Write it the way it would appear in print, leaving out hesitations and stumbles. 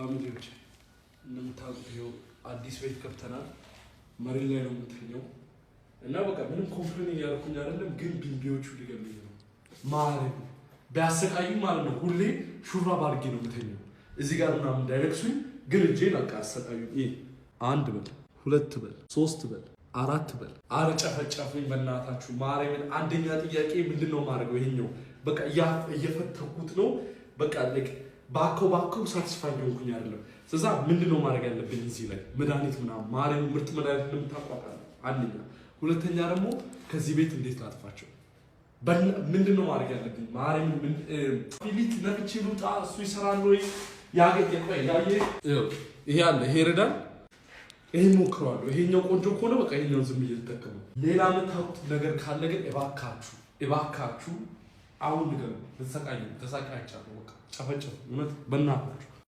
ፋሚሊዎች እንደምታውቁት ይኸው አዲስ ቤት ገብተናል። መሬት ላይ ነው የምትተኛው እና በቃ ምንም ኮምፕሌን እያደረኩኝ አይደለም፣ ግን ቢምቢዎቹ ሊገሉኝ ነው ማለት ነው። ቢያሰቃዩኝ ማለት ነው። ሁሌ ሹራብ አድርጌ ነው የምተኛው እዚህ ጋር ምናምን እንዳይረክሱኝ፣ ግን እጄን በቃ አሰቃዩኝ። አንድ በል፣ ሁለት በል፣ ሶስት በል፣ አራት በል። አረ ጨፈጨፉኝ በእናታችሁ ማርያምን። አንደኛ ጥያቄ ምንድነው ማድረገው? ይሄኛው በቃ እየፈተኩት ነው በቃ ባከው ሳትስፋይ ሆንኩኝ አይደለም። ስለዛ ምንድነው ማድረግ ያለብኝ እዚህ ላይ መድኃኒት ምናምን ማርያም ምርጥ መድኃኒት እንደምታቋቃለ አንደኛ። ሁለተኛ ደግሞ ከዚህ ቤት እንዴት ላጥፋቸው? ምንድነው ማድረግ ያለብኝ? ማርያም ፊሊት ነፍቼ ልውጣ? እሱ ይሰራል ወይ? ይሄ አለ፣ ይሄ ይረዳል። ይሄን ሞክረዋለሁ። ይሄኛው ቆንጆ ከሆነ በቃ ይሄኛው ዝም እየተጠቀመው። ሌላ የምታውቁት ነገር ካለ ግን እባካችሁ አሁን ንገሩ። ተሰቃይቻለሁ። በቃ ጨፈጨፉ። እውነት በእናታችሁ